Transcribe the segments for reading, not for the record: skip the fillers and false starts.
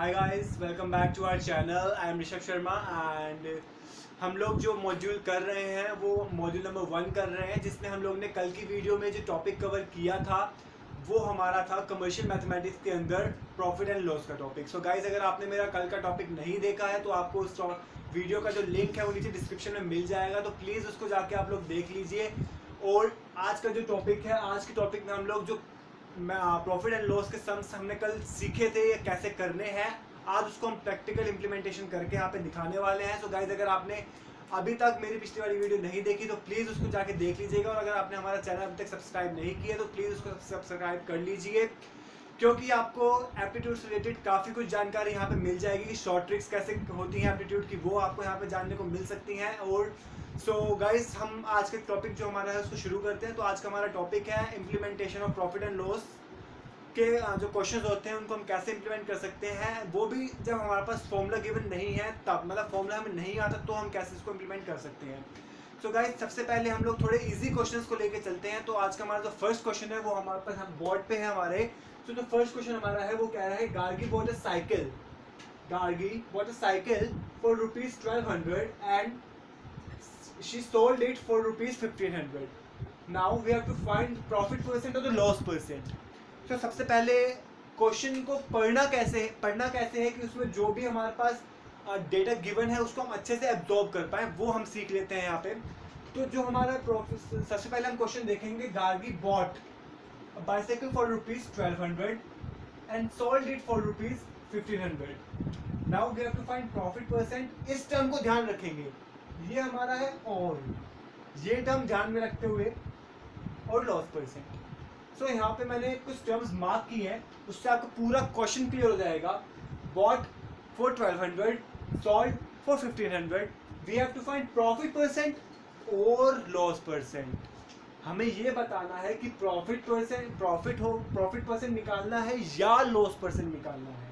Hi guys, welcome back to our channel. I am Rishabh Sharma and हम लोग जो module कर रहे हैं वो मॉड्यूल नंबर 1 कर रहे हैं, जिसमें हम लोग ने कल की वीडियो में जो टॉपिक कवर किया था वो हमारा था कमर्शियल मैथमेटिक्स के अंदर प्रॉफिट एंड लॉस का टॉपिक। सो गाइस, अगर आपने मेरा कल का टॉपिक नहीं देखा है तो आपको उस वीडियो का जो लिंक है वो नीचे डिस्क्रिप्शन में मिल जाएगा, तो प्लीज़ उसको जाके आप लोग देख लीजिए। और आज का जो टॉपिक है, आज के टॉपिक में हम लोग जो प्रॉफिट एंड लॉस के सम्स हमने कल सीखे थे ये कैसे करने हैं, आज उसको हम प्रैक्टिकल इंप्लीमेंटेशन करके यहाँ पे दिखाने वाले हैं। सो गाइज, अगर आपने अभी तक मेरी पिछली वाली वीडियो नहीं देखी तो प्लीज़ उसको जाके देख लीजिएगा, और अगर आपने हमारा चैनल अभी तक सब्सक्राइब नहीं किया तो प्लीज़ उसको सब्सक्राइब कर लीजिए, क्योंकि आपको एप्टीट्यूड से रिलेटेड काफ़ी कुछ जानकारी यहाँ पे मिल जाएगी कि शॉर्ट ट्रिक्स कैसे होती हैं एप्टीट्यूड की, वो आपको यहाँ पे जानने को मिल सकती हैं। और सो गाइस, हम आज के टॉपिक जो हमारा है उसको शुरू करते हैं। तो आज का हमारा टॉपिक है implementation of profit and loss के जो क्वेश्चंस होते हैं उनको हम कैसे इंप्लीमेंट कर सकते हैं, वो भी जब हमारे पास फॉर्मूला गिवन नहीं है तब, मतलब फॉर्मूला हमें नहीं आता तो हम कैसे इसको इंप्लीमेंट कर सकते हैं। सो गाइस, सबसे पहले हम लोग थोड़े इजी क्वेश्चंस को लेके चलते हैं। तो आज का हमारा जो फर्स्ट क्वेश्चन है वो हमारे पास हम बोर्ड पे है हमारे। तो जो फर्स्ट क्वेश्चन हमारा है वो कह रहा है Gargi bought a cycle, Gargi bought a cycle for ₹1200 and she sold it for ₹1500. Now we have to find profit percent or the loss percent. तो सबसे पहले क्वेश्चन को पढ़ना कैसे है कि उसमें जो भी हमारे पास डेटा गिवन है उसको हम अच्छे से एब्जॉर्ब कर पाए, वो हम सीख लेते हैं यहाँ पे। तो जो हमारा सबसे पहले हम क्वेश्चन देखेंगे, Gargi bought bicycle for ₹1200 and sold it for ₹1500. Now we have to find profit percent. इस टर्म को ध्यान रखेंगे, ये हमारा है और ये टर्म ध्यान में रखते हुए और लॉस परसेंट। सो यहाँ पे मैंने कुछ टर्म्स मार्क की हैं, उससे आपको पूरा क्वेश्चन क्लियर हो जाएगा। Bought for 1200, sold for 1500, we have to find profit percent और लॉस परसेंट। हमें ये बताना है कि प्रॉफिट परसेंट निकालना है या लॉस परसेंट निकालना है।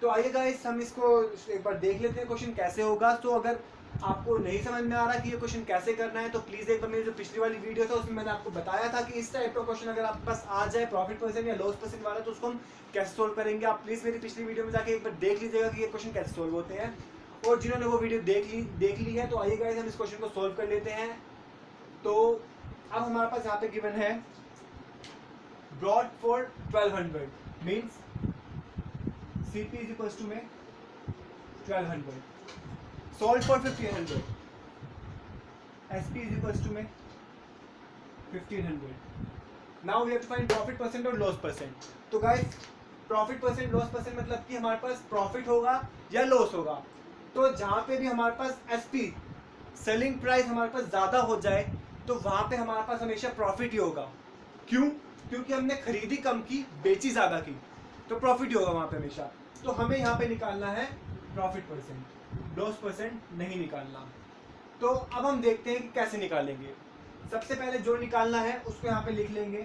तो आइए गाइस, हम इसको एक बार देख लेते हैं क्वेश्चन कैसे होगा। तो अगर आपको नहीं समझ में आ रहा कि ये क्वेश्चन कैसे करना है तो प्लीज़ एक बार मेरी जो पिछली वाली वीडियो था उसमें मैंने आपको बताया था कि इस टाइप का क्वेश्चन अगर आपके पास आ जाए प्रॉफिट परसेंट या लॉस परसेंट वाला तो उसको हम कैसे सोल्व करेंगे। आप प्लीज़ मेरी पिछली वीडियो में जाके एक बार देख लीजिएगा कि ये क्वेश्चन कैसे सोल्व होते हैं। और जिन्होंने वो वीडियो देख ली है तो आइए गाइस, हम इस क्वेश्चन को सोल्व कर लेते हैं। तो अब हमारे पास यहाँ पे गिवन है bought for 1200 means CP is equals to में 1200, sold for 1500, SP is equals to में 1500. Now we have to find profit percent और loss percent. तो guys, profit percent loss percent मतलब कि हमारे पास profit होगा या loss होगा। तो जहाँ पे भी हमारे पास SP सेलिंग प्राइस हमारे पास ज़्यादा हो जाए तो वहाँ पे हमारे पास हमेशा प्रॉफिट ही होगा। क्यों? क्योंकि हमने खरीदी कम की, बेची ज़्यादा की, तो प्रॉफिट ही होगा वहाँ पे हमेशा। तो हमें यहाँ पे निकालना है प्रॉफिट परसेंट, लॉस परसेंट नहीं निकालना। तो अब हम देखते हैं कि कैसे निकालेंगे। सबसे पहले जो निकालना है उसको यहाँ पे लिख लेंगे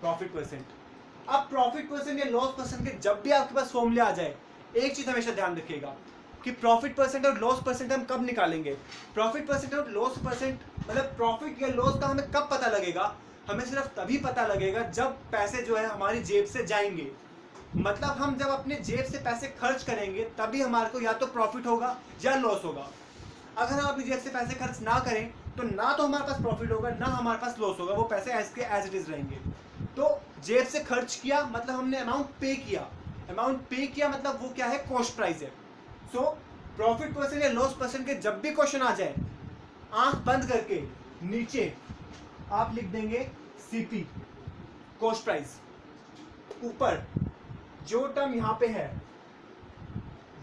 प्रॉफिट परसेंट। अब प्रॉफिट परसेंट या लॉस परसेंट के जब भी आपके पास फॉर्मूले आ जाए, एक चीज हमेशा ध्यान रखिएगा कि प्रॉफिट परसेंट और लॉस परसेंट हम कब निकालेंगे। प्रॉफिट परसेंट और लॉस परसेंट मतलब प्रॉफिट या लॉस का हमें कब पता लगेगा, हमें सिर्फ तभी पता लगेगा जब पैसे जो है हमारी जेब से जाएंगे। मतलब हम जब अपने जेब से पैसे खर्च करेंगे तभी हमारे को या तो प्रॉफिट होगा या लॉस होगा। अगर हम अपनी जेब से पैसे खर्च ना करें तो ना तो हमारे पास प्रॉफिट होगा ना हमारे पास लॉस होगा, वो पैसे एज के एज इट इज रहेंगे। तो जेब से खर्च किया मतलब हमने अमाउंट पे किया मतलब वो क्या है, कॉस्ट प्राइस है। सो प्रॉफिट परसेंट या लॉस परसेंट के जब भी क्वेश्चन आ जाए, आंख बंद करके नीचे आप लिख देंगे CP कॉस्ट प्राइस, ऊपर जो टर्म यहाँ पे है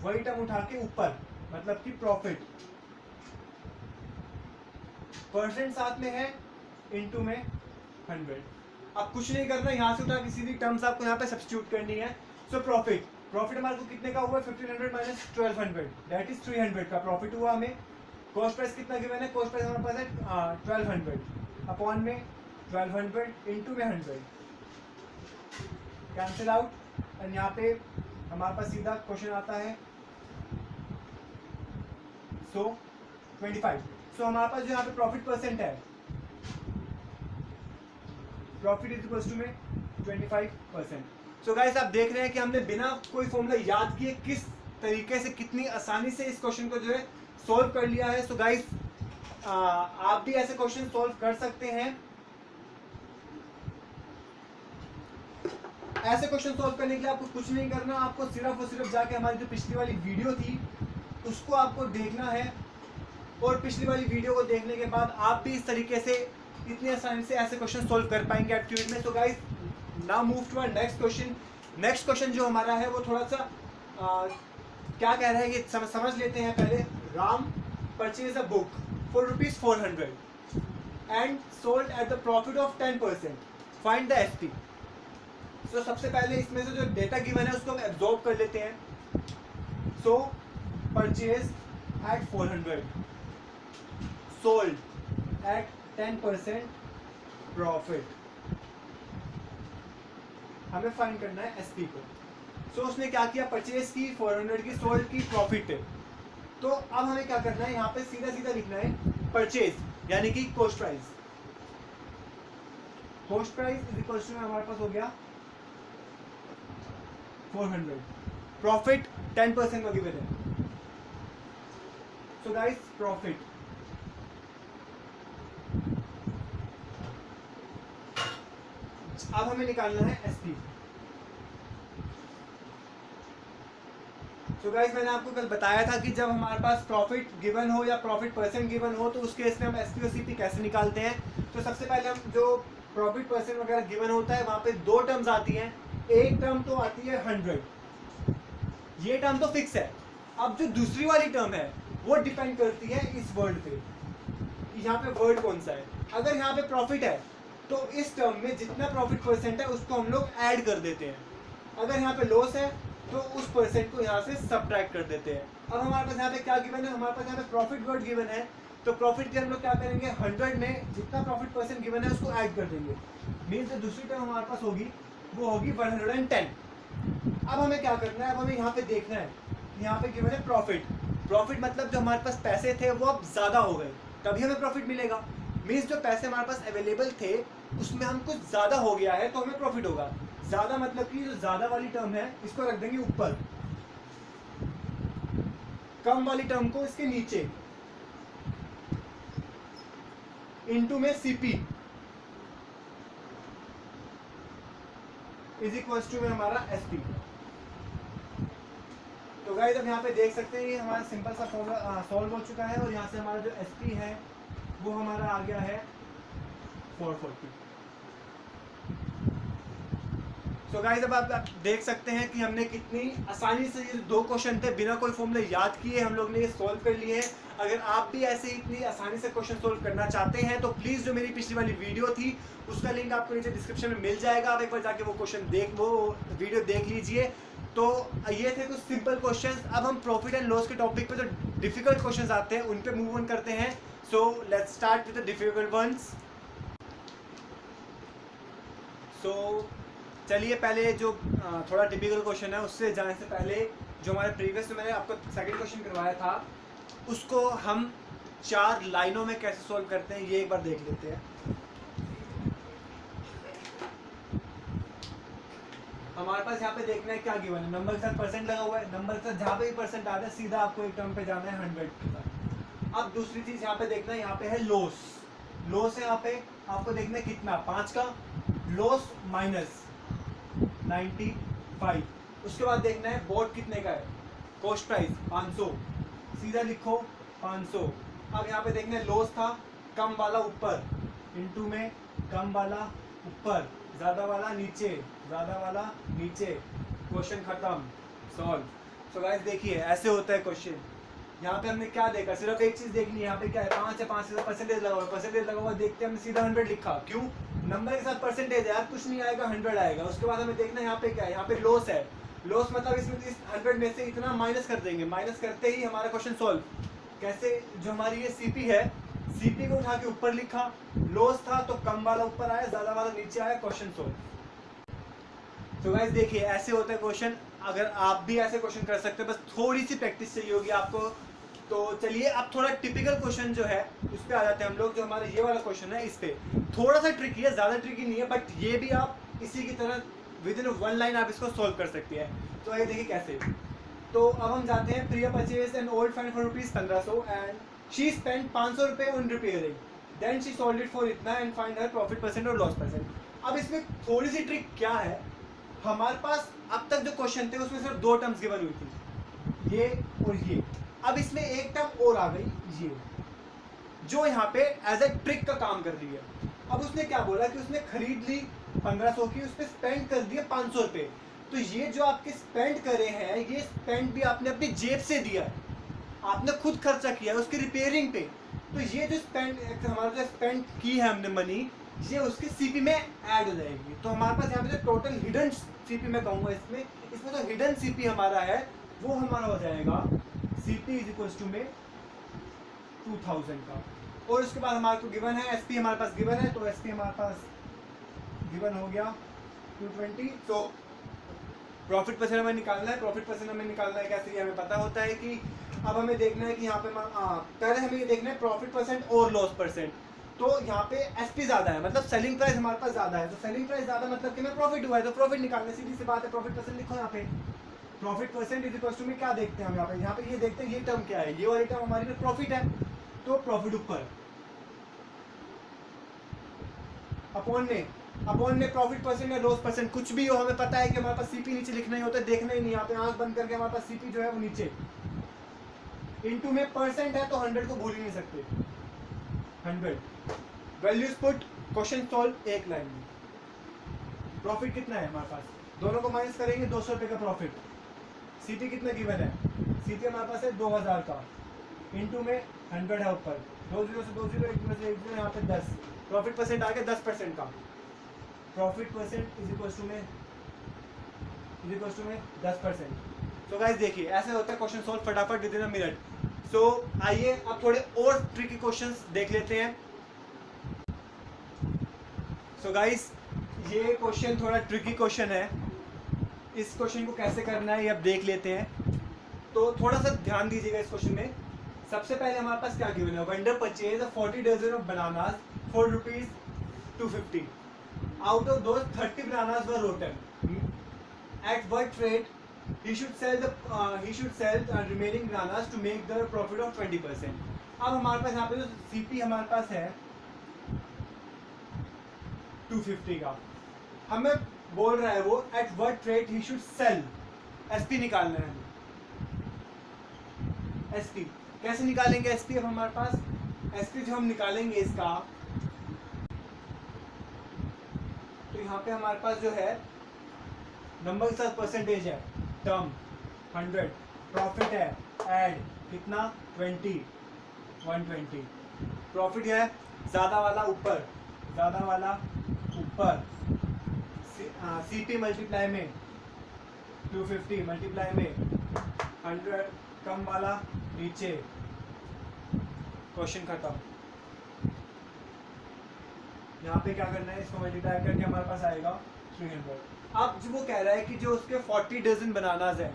वही टर्म उठा के ऊपर मतलब कि प्रॉफिट, परसेंट साथ में है, इनटू में 100। अब कुछ नहीं करना, यहाँ से उठा किसी भी टर्म्स आपको यहाँ पे सब्स्टिट्यूट करनी है। सो प्रॉफिट हमारे को कितने का हुआ, 1500 माइनस 1200 दैट इज 300 का प्रॉफिट हुआ हमें। कॉस्ट प्राइस कितना गिवन है, कॉस्ट प्राइस हमारे पास है 1200 अपॉन में 1200 इनटू में 100, कैंसिल आउट। और यहाँ पे हमारे पास सीधा क्वेश्चन आता है 25। सो हमारे पास जो यहाँ पे प्रॉफिट परसेंट है, प्रॉफिट इज इक्वल्स टू में 25%। सो गाइस आप देख रहे हैं कि हमने बिना कोई फॉर्मूला याद किए किस तरीके से कितनी आसानी से इस क्वेश्चन को जो है सॉल्व कर लिया है। सो गाइस आप भी ऐसे क्वेश्चन सॉल्व कर सकते हैं। ऐसे क्वेश्चन सॉल्व करने के लिए आपको कुछ नहीं करना, आपको सिर्फ और सिर्फ जाके हमारी जो पिछली वाली वीडियो थी उसको आपको देखना है, और पिछली वाली वीडियो को देखने के बाद आप भी इस तरीके से इतनी आसानी से ऐसे क्वेश्चन सॉल्व कर पाएंगे एप्टीट्यूड में। So guys now move to our next question. Next question जो हमारा है वो थोड़ा सा क्या कह रहा है ये समझ लेते हैं पहले। Ram purchase a book for ₹400 and sold at the profit of 10%, find the SP. So सबसे पहले इसमें से जो डेटा गिवन है उसको हम एब्जॉर्ब कर लेते हैं। So purchase at 400, sold at 10% profit, हमें फाइंड करना है एसपी को। सो उसने क्या किया, परचेज की 400 की, सोल्ड की, प्रॉफिट है। तो अब हमें क्या करना है, यहाँ पे सीधा सीधा लिखना है परचेज यानी कि cost price. Cost price is equal to हमारे पास हो गया 400, प्रॉफिट 10% का गिवन है। सो गाइस प्रॉफिट, अब हमें निकालना है एसपी। तो गाइस मैंने आपको कल बताया था कि जब हमारे पास प्रॉफिट गिवन हो या प्रॉफिट परसेंट गिवन हो तो उस केस में हम एसपी और सीपी कैसे निकालते हैं। तो सबसे पहले हम जो प्रॉफिट परसेंट वगैरह गिवन होता है वहां पे दो टर्म्स आती हैं। एक टर्म तो आती है 100, ये टर्म तो फिक्स है। अब जो दूसरी वाली टर्म है वो डिपेंड करती है इस वर्ड पे, यहाँ पे वर्ड कौन सा है। अगर यहाँ पे प्रॉफिट है तो इस टर्म में जितना प्रॉफिट परसेंट है उसको हम लोग ऐड कर देते हैं। अगर यहाँ पे लॉस है तो उस परसेंट को यहाँ से सब्ट्रैक्ट कर देते हैं। अब हमारे पास यहाँ पे क्या गिवन है, हमारे पास यहाँ पे प्रॉफिट वर्ड गिवन है, तो प्रॉफिट के हम लोग क्या करेंगे, 100 में जितना प्रॉफिट परसेंट गिवन है उसको ऐड कर देंगे। मीन्स जो दूसरी टर्म हमारे पास होगी वो होगी 110। अब हमें क्या करना है, अब हमें यहाँ पे देखना है, यहाँ पे गिवन है प्रॉफिट। प्रॉफिट मतलब जो हमारे पास पैसे थे वो अब ज़्यादा हो गए तभी हमें प्रॉफिट मिलेगा। मीन्स जो पैसे हमारे पास अवेलेबल थे उसमें हम कुछ ज़्यादा हो गया है तो हमें प्रॉफिट होगा। ज़्यादा मतलब कि जो ज़्यादा वाली टर्म है इसको रख देंगे ऊपर, कम वाली टर्म को इसके नीचे, इनटू में सीपी इज इक्वल्स टू में हमारा एसपी। तो गाइस अब यहाँ पे देख सकते हैं ये हमारा सिंपल सा फॉर्मूला सॉल्व हो चुका है, और यहाँ से हमारा जो एसपी है वो हमारा आ गया है 440। तो गाइस अब आप देख सकते हैं कि हमने कितनी आसानी से ये दो क्वेश्चन थे बिना कोई फॉर्मूला याद किए हम लोग ने ये सॉल्व कर लिए हैं। अगर आप भी ऐसे ही इतनी आसानी से क्वेश्चन सॉल्व करना चाहते हैं तो प्लीज़ जो मेरी पिछली वाली वीडियो थी उसका लिंक आपको नीचे डिस्क्रिप्शन में मिल जाएगा, आप एक बार जाके वो वीडियो देख लीजिए। तो ये थे कुछ सिंपल क्वेश्चंस। अब हम प्रॉफिट एंड लॉस के टॉपिक पे जो डिफिकल्ट क्वेश्चंस आते हैं उन पे मूव ऑन करते हैं। So let's start with the difficult ones. So चलिए पहले जो थोड़ा टिपिकल क्वेश्चन है उससे जाने से पहले जो हमारे प्रीवियस में मैंने आपको सेकंड क्वेश्चन करवाया था उसको हम 4 लाइनों में कैसे सॉल्व करते हैं ये एक बार देख लेते हैं। हमारे पास यहाँ पे देखना है क्या गिवन है, नंबर के साथ परसेंट लगा हुआ है, नंबर के साथ जहाँ पे भी परसेंट आता है सीधा आपको एक टर्म पे जाना है 100 के साथ। अब दूसरी चीज़ यहाँ पे देखना है, यहाँ पे है लॉस। लॉस है यहाँ पे आपको देखना है कितना, 5 का लॉस माइनस 95। उसके बाद देखना है बोर्ड कितने का है, कॉस्ट प्राइस 500, सीधा लिखो 500। अब यहाँ पे देखना है लॉस था, कम वाला ऊपर, इनटू में कम वाला ऊपर, ज़्यादा वाला नीचे, ज़्यादा वाला नीचे, क्वेश्चन खत्म, सॉल्व। सो गाइस देखिए ऐसे होता है क्वेश्चन। यहाँ पे हमने क्या देखा, सिर्फ एक चीज़ देखनी है, यहाँ पे क्या है 5 है, 5 से परसेंटेज लगा हुआ है, परसेंटेज लगा हुआ देखते हैं हमने सीधा 100 लिखा, क्यों, नंबर के साथ परसेंटेज है यार, कुछ नहीं आएगा 100 आएगा। उसके बाद हमें देखना है यहाँ पे क्या है, यहाँ पे लॉस है, लॉस मतलब इसमें इस 100 में से इतना माइनस कर देंगे, माइनस करते ही हमारा क्वेश्चन सॉल्व। कैसे, जो हमारी ये सीपी है, सीपी को उठा के ऊपर लिखा, लॉस था तो कम वाला ऊपर आया, ज़्यादा वाला नीचे आया, क्वेश्चन सॉल्व। तो गाइस देखिए ऐसे होता है क्वेश्चन। अगर आप भी ऐसे क्वेश्चन कर सकते हैं, बस थोड़ी सी प्रैक्टिस चाहिए होगी आपको। तो चलिए अब थोड़ा टिपिकल क्वेश्चन जो है उस पर आ जाते हैं हम लोग। जो हमारा ये वाला क्वेश्चन है इस पे थोड़ा सा ट्रिकी है, ज़्यादा ट्रिकी नहीं है, बट ये भी आप इसी की तरह विद इन 1 लाइन आप इसको सॉल्व कर सकते हैं। तो आइए देखिए कैसे। तो अब हम जाते हैं, Priya purchase an old fan for ₹1500 and she spend ₹500 on repairing, then she sold it for इतना and find her profit percent और लॉस परसेंट। अब इसमें थोड़ी सी ट्रिक क्या है, हमारे पास अब तक जो क्वेश्चन थे उसमें सिर्फ 2 टर्म्स गिवन हुई थी, ये और ये। अब इसमें एक टर्म और आ गई, ये, जो यहाँ पे एज ए ट्रिक का काम कर रही है। अब उसने क्या बोला कि उसने खरीद ली 1500 की, उस पर स्पेंड कर दिए 500 रुपये। तो ये जो आपके स्पेंड करे हैं, ये स्पेंड भी आपने अपनी जेब से दिया है, आपने खुद खर्चा किया है उसकी रिपेयरिंग पे। तो ये जो स्पेंड हमारा जो स्पेंड की है हमने मनी, ये उसके सीपी में ऐड हो जाएगी। तो हमारे पास यहाँ पे जो टोटल हिडन सीपी मैं कहूँगा, इसमें जो हिडन सीपी हमारा है वो हमारा हो जाएगा सीपी इज इक्वल टू में 2000 का। और उसके बाद हमारे को गिवन है एसपी, हमारे पास गिवन है, तो एसपी हमारे पास गिवन हो गया 220। तो प्रॉफिट परसेंट हमें निकालना है। प्रॉफिट परसेंट हमें निकालना है कैसे, हमें पता होता है कि अब हमें देखना है कि यहाँ पे पहले हमें ये देखना है प्रॉफिट परसेंट और लॉस परसेंट। तो यहाँ पे एसपी ज्यादा है, मतलब सेलिंग प्राइस हमारे पास ज्यादा है। तो सेलिंग प्राइस ज्यादा मतलब कि मैं प्रॉफिट हुआ है, तो प्रॉफिट निकालने, सीधी सी बात है, प्रॉफिट परसेंट लिखो यहाँ पे। Profit percent is equal to में क्या देखते हैं हम यहाँ पे ये देखते हैं, ये टर्म क्या है, ये वाली टर्म हमारी में प्रॉफिट है, तो प्रॉफिट ऊपर, अपॉन में प्रॉफिट परसेंट या लॉस परसेंट कुछ भी हो, हमें पता है कि हमारे पास सीपी नीचे लिखना ही होता है, देखना ही नहीं, यहाँ पे आंख बंद करके हमारे पास सीपी जो है वो नीचे, इनटू में परसेंट है तो 100 को भूल ही नहीं सकते, 100 वैल्यूज पुट, क्वेश्चन सॉल्व एक लाइन में। प्रॉफिट कितना है हमारे पास, दोनों को माइनस करेंगे, 200 रुपये का प्रॉफिट। सीपी कितना गिवन है, सीपी हमारे पास है 2000 का, इनटू में 100 है ऊपर, 2 0 से 2 0, 1 0 से 1 0, यहाँ पे 10, प्रॉफिट परसेंट आ गया 10% का। Profit percent is equal to में 10%। सो गाइस देखिए ऐसे होता है क्वेश्चन सॉल्व फटाफट within a minute. So आइए अब थोड़े और ट्रिकी क्वेश्चंस देख लेते हैं। सो गाइस ये क्वेश्चन थोड़ा ट्रिकी क्वेश्चन है, इस क्वेश्चन को कैसे करना है ये अब देख लेते हैं। तो थोड़ा सा ध्यान दीजिएगा इस क्वेश्चन में। सबसे पहले हमारे पास क्या गिवन है, vendor purchase 40 dozen of bananas for ₹250, out of those 30 bananas were rotten. At what rate he should sell the remaining bananas to make the profit of 20%. अब हमारे पास यहाँ पे जो सीपी हमारे पास है 250 का, हमें बोल रहा है वो at what rate he should sell, SP निकालना है हमें। एसपी कैसे निकालेंगे, एसपी अब हमारे पास एसपी जो हम निकालेंगे इसका, तो यहाँ पे हमारे पास जो है नंबर के साथ परसेंटेज है, टर्म 100, प्रॉफिट है ऐड कितना 20, 120, प्रॉफिट है ज़्यादा वाला ऊपर, सीपी मल्टीप्लाई में 250 मल्टीप्लाई में 100, कम वाला नीचे, क्वेश्चन खत्म। यहाँ पे क्या करना है, इसको मल्टीप्लाई करके हमारे पास आएगा 300। अब जो वो कह रहा है कि जो उसके 40 डजन बनानाज हैं,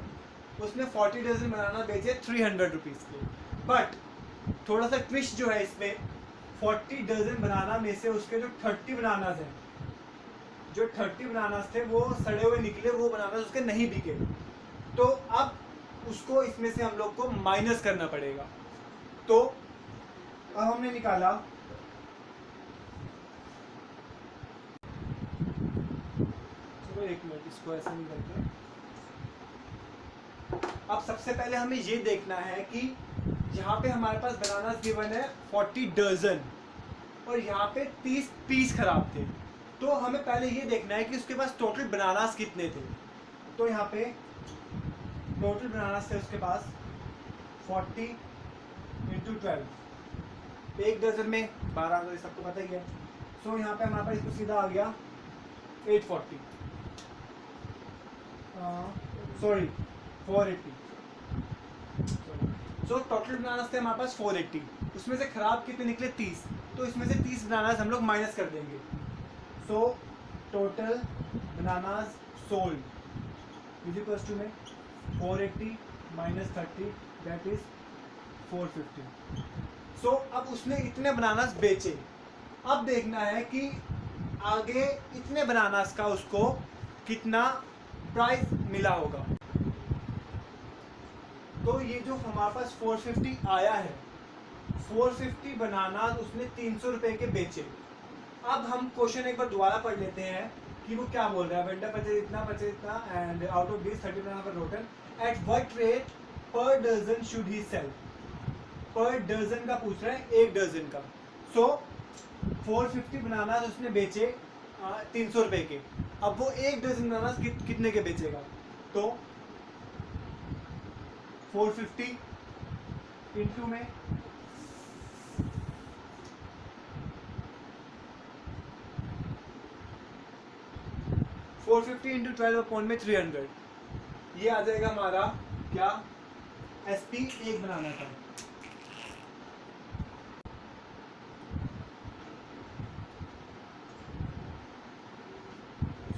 उसने 40 डजन बनाना बेचे 300 रुपीज़ के, बट थोड़ा सा ट्विस्ट जो है इसमें, 40 डजन बनाना में से उसके जो 30 बनानाज हैं, जो 30 बनानाज थे वो सड़े हुए निकले, वो बनानाज उसके नहीं बिके। तो अब उसको इसमें से हम लोग को माइनस करना पड़ेगा। तो अब हमने निकाला, चलो एक मिनट इसको ऐसे नहीं करते। अब सबसे पहले हमें ये देखना है कि यहाँ पे हमारे पास बनानास गिवन है 40 डजन और यहाँ पे 30 पीस खराब थे। तो हमें पहले ये देखना है कि उसके पास टोटल बनानास कितने थे। तो यहाँ पे टोटल बनानास थे उसके पास 40 × 12, एक डजन में 12, तो ये सबको पता ही है। सो यहाँ पे हमारे पास इसको सीधा आ गया 840, सॉरी 480। सो टोटल बनानास थे हमारे पास 480, उसमें से खराब कितने निकले 30, तो इसमें से 30 बनानास हम लोग माइनस कर देंगे। So total bananas sold is equal to में 480 माइनस 30 दैट इज 450। सो अब उसने इतने बनानास बेचे। अब देखना है कि आगे इतने बनानास का उसको कितना प्राइस मिला होगा। तो ये जो हमारे पास 450 आया है, 450 बनानास उसने 300 रुपए के बेचे। अब हम क्वेश्चन एक बार दोबारा पढ़ लेते हैं कि वो क्या बोल रहा है। वेंडर परचेज इतना and out of this 30 banana total at what rate per dozen should he sell. Per dozen का पूछ रहा है, एक डजन का। सो 450 बनानास उसने बेचे 300 रुपए के। अब वो एक डजन बनानास कितने के बेचेगा? तो 450 इंटू में 450 इंटू 12 अपॉन में 300, ये आ जाएगा हमारा क्या? एसपी एक बनाना था।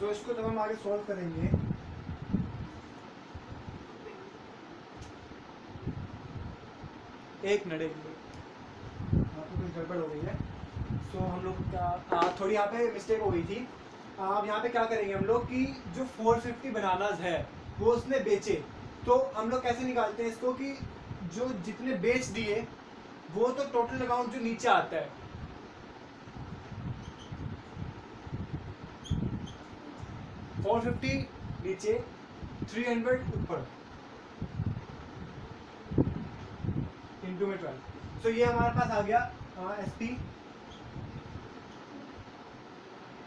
तो इसको जब हम आगे सॉल्व करेंगे, एक मिनट कुछ गड़बड़ हो गई है। सो हम लोग का थोड़ी यहाँ पे मिस्टेक हो गई थी। अब यहाँ पे क्या करेंगे हम लोग कि जो 450 बनानास है वो उसने बेचे, तो हम लोग कैसे निकालते हैं इसको कि जो जितने बेच दिए वो तो टोटल अमाउंट जो नीचे आता है, $450 नीचे 300 ऊपर इंटू में 12। तो ये हमारे पास आ गया एसपी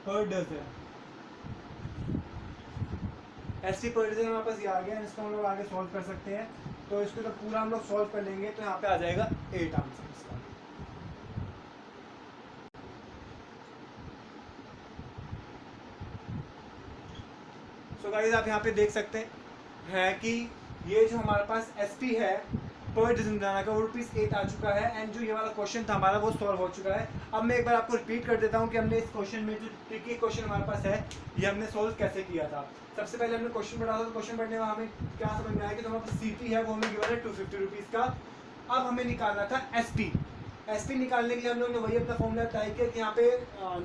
पर डजन। एसपी पर डजन हमारे पास ये आ गया। इसको हम लोग आगे सॉल्व कर सकते हैं। तो इसको जब पूरा हम लोग सॉल्व कर लेंगे तो यहाँ पे आ जाएगा 8 आंसर इसका। सो गाइस आप यहाँ पे देख सकते हैं कि ये जो हमारे पास एसपी है पर डजन बनाना का, वो ₹8 आ चुका है। एंड जो ये वाला क्वेश्चन था हमारा वो सॉल्व हो चुका है। अब मैं एक बार आपको रिपीट कर देता हूँ कि हमने इस क्वेश्चन में जो ट्रिकी क्वेश्चन हमारे पास है ये हमने सॉल्व कैसे किया था। सबसे पहले हमने क्वेश्चन पढ़ा था, तो क्वेश्चन पढ़ने में हमें क्या समझ में आया कि जो हमारे पास सीपी है वो हमें गिवन है ₹250 का। अब हमें निकालना था एसपी। एसपी निकालने के लिए हम लोग ने वही अपना फॉर्मूला अप्लाई किया कि यहाँ पे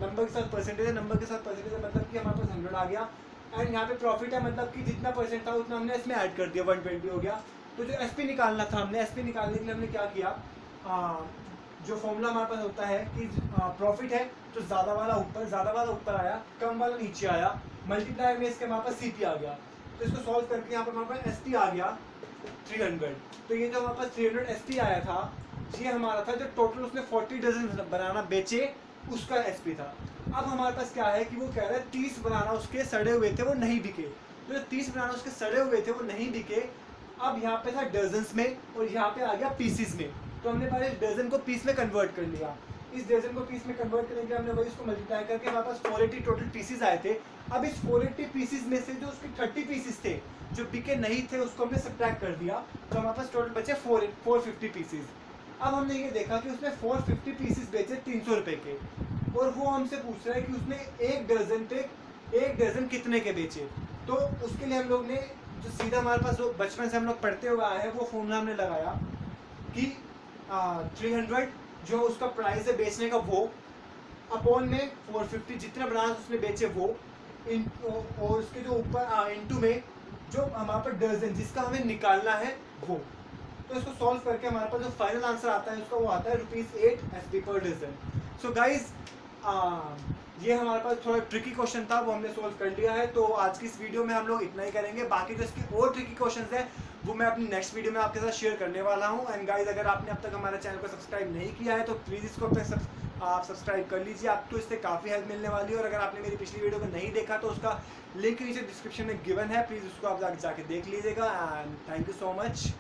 नंबर के साथ परसेंटेज है, नंबर के साथ परसेंटेज है, मतलब कि हमारे पास 100 आ गया। एंड यहाँ पे प्रॉफिट है, मतलब कि जितना परसेंट था उतना हमने इसमें ऐड कर दिया, 120 हो गया। तो जो एसपी निकालना था हमने, एसपी निकालने के लिए हमने क्या किया, जो फॉर्मूला हमारे पास होता है कि प्रॉफिट है तो ज़्यादा वाला ऊपर आया, कम वाला नीचे आया, मल्टीप्लाई में इसके हमारे पास सीपी आ गया। तो इसको सॉल्व करके यहाँ पर हमारे पास एसपी आ गया 300। तो ये जो हमारे पास 300 एसपी आया था, ये हमारा था जो टोटल उसने 40 डजन बनाना बेचे उसका एसपी था। अब हमारे पास क्या है कि वो कह रहा है 30 बनाना उसके सड़े हुए थे वो नहीं बिके। तो जो 30 बनाना उसके सड़े हुए थे वो नहीं बिके, अब यहाँ पे था डजन्स में और यहाँ पे आ गया पीसीज में। तो हमने पहले डजन को पीस में कन्वर्ट कर लिया। इस डजन को पीस में कन्वर्ट करने के लिए हमने वही इसको मल्टीप्लाई करके हमारे पास 480 टोटल पीसीज आए थे। अब इस 480 पीसीज में से जो उसके 30 पीसीज थे जो बिके नहीं थे उसको हमने सब्ट्रैक्ट कर दिया, तो हमारे पास टोटल बचे 450 पीसीज। अब हमने ये देखा कि उसने 450 पीसीज बेचे 300 रुपए के, और वो हमसे पूछ रहा है कि उसने एक डजन कितने के बेचे। तो उसके लिए हम लोग ने जो सीधा हमारे पास जो बचपन से हम लोग पढ़ते हुए आए हैं वो फॉर्मूला हमने लगाया कि 300 जो उसका प्राइस है बेचने का वो, अपॉन में 450 जितना बनाना उसने बेचे वो, और उसके जो ऊपर इंटू में जो हमारे पास डजन जिसका हमें निकालना है वो। तो इसको सॉल्व करके हमारे पास जो फाइनल आंसर आता है उसका वो आता है ₹8 एसपी पर डजन। सो गाइज ये हमारे पास थोड़ा ट्रिकी क्वेश्चन था, वो हमने सोल्व कर लिया है। तो आज की इस वीडियो में हम लोग इतना ही करेंगे। बाकी जो इसके और ट्रिकी क्वेश्चंस हैं वो मैं अपनी नेक्स्ट वीडियो में आपके साथ शेयर करने वाला हूँ। एंड गाइज अगर आपने अब तक हमारे चैनल को सब्सक्राइब नहीं किया है तो प्लीज़ इसको आप सब्सक्राइब कर लीजिए, आपको इससे काफ़ी हेल्प मिलने वाली है। और अगर आपने मेरी पिछली वीडियो को नहीं देखा तो उसका लिंक नीचे डिस्क्रिप्शन में गिवन है, प्लीज़ उसको आप जाके देख लीजिएगा। And thank you so much.